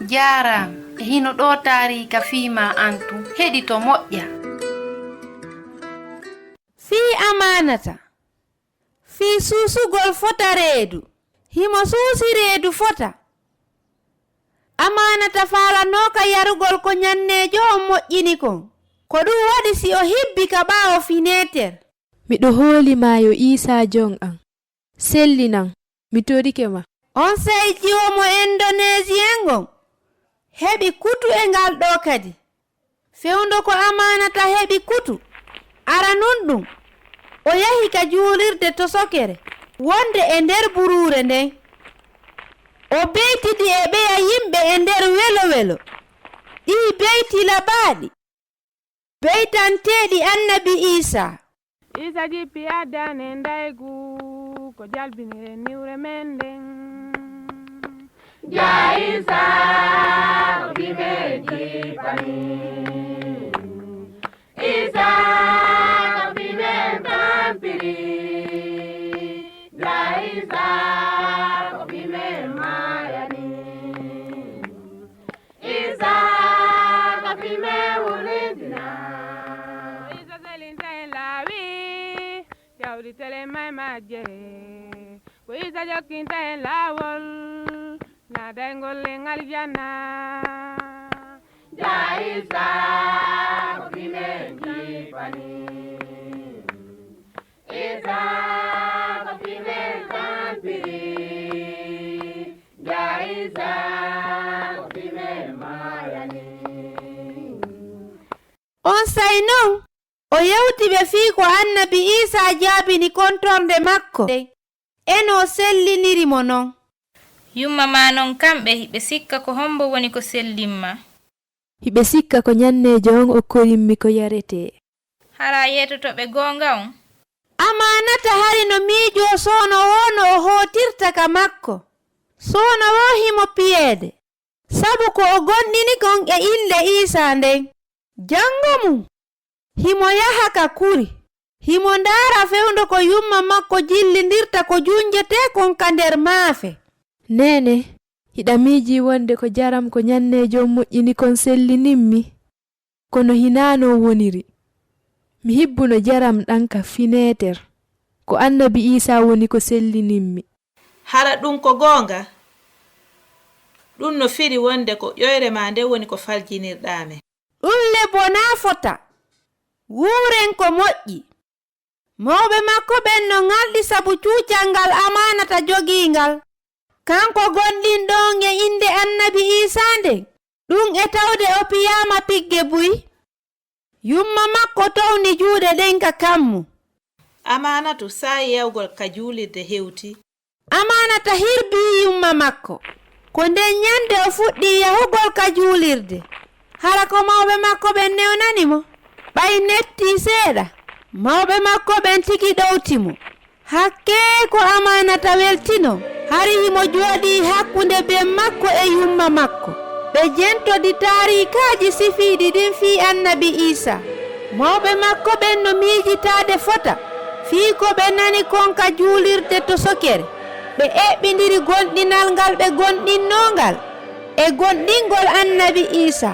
Jaram hino ɗo taarika fiima antu heɗi to moƴƴa. Fii amanata fii suusugol fota reedu himo suusi reedu fota. Amanata faalanoka yarugol ko nyanneejo on moƴƴini kon ko ɗum waɗi si o hibbi ka ɓaawo fineeter. Miɗo hooli maayo Isa jon an sellinan mi torike ma. On sey jiwomo Indonésien gon heɓi kutu e ngal ɗo kadi. Fewndo ko amanata heɓi kutu ara nun ɗum o yahi ka juulirde to sokere wonde e nder buruure nden. O beytidi e ɓeya yimɓe e nder welo-welo. Ɗi beyti labaaɗi beytanteeɗi annabi Isa. Isa jippi addane ndaygu ko jalbinire niwre men nden. Ja Isa ko bime jipani. Isa ko bime tampiri. Ja Isa ko bime mayani. Isa ko bime wulindina. Isa selinta en laawi jawdi tele may majje. Ko Isa jokkinta en laawol naday ngollen aljanna. Ja Isa ko bime jipani. Isa ko bime tampiri. Ja Isa ko bime mayani. On say non o yewti ɓe fii ko annabi Isa jaabini kontorde makko eno selliniri mo non. Yumma ma non kamɓe hiɓe sikka ko hombo woni ko sellimma. Hiɓe sikka ko nyanneejo on okkorimmi ko yarete. Hara yetotoɓe goonga on. Amanata hari no miijo soono wo no o hootirta ka makko. Soono wo himo piyeede sabu ko o gonɗini kon e ille Isa nden. Jango mum himo yaha ka kuri himo ndaara fewndo ko yumma makko jillindirta ko junjete kon ka nder maafe. Nene hiɗa miiji wonde ko jaram ko nyanneejo moƴƴini kon sellinimmi kono hinano woniri. Mi hibbuno jaram ɗan ka fineeter ko annabi Isa woni ko sellinimmi. Hara ɗum ko goonga ɗum no firi wonde ko ƴoyre ma nde woni ko faljinirɗame. Ɗum lebo naa fota wuuren ko moƴƴi. Mawɓe makko ɓen no ngalɗi sabu cuucal ngal amanata jogiingal. Kanko gonɗin ɗon e inde annabi Isa nden ɗum e tawde o piyama pigge buyi. Yumma makko towni juuɗe ɗen ka kammu. Amanatu sa'i yawgol ka juulirde hewti. Amanata hirbi yumma makko ko nden nyande o fuɗɗi yahugol ka juulirde. Hara ko mawɓe makko ɓen newnani mo ɓay netti seeɗa. Mawɓe makko ɓen tigi ɗowti mo. Hakke ko amanata weltino hari himo jooɗi hakkunde be makko e yumma makko. Ɓe jentodi taarikaaji sifiiɗi ɗin fii annabi Isa. Mawɓe makko ɓen no miijitaade fota fii ko ɓe nani kon ka juulirde to sokere. Ɓe eɓɓindiri gonɗinal ngal ɓe gonɗinnongal e gonɗingol annabi Isa.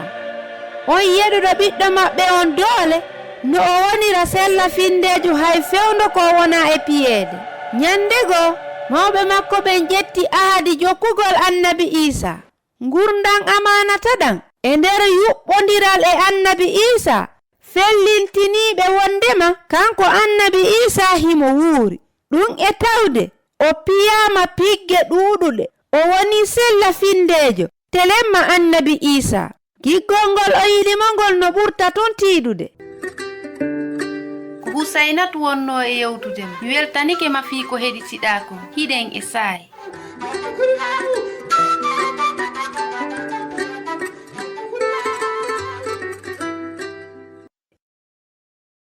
On yeɗuɗo ɓiɗɗo maɓɓe on doole no o wonira sella findeejo hay fewndo ko wona e piyeede. Nyandego mawɓe makko ɓen jetti ahadi jokkugol annabi Isa. Ngurdan amanata ɗan e nder yuɓɓondiral e annabi Isa fellintiniiɓe wondema kanko annabi Isa himo wuuri. Ɗum e tawde o piyama pigge ɗuuɗuɗe o woni sella findeejo telemma annabi Isa. Giggol ngol o yiɗimo ngol no ɓurta ton tiiɗude. Ko Husainatu wonno e yewtude mi weltanike ma fii ko heɗitiɗa kon hiɗen e saayi.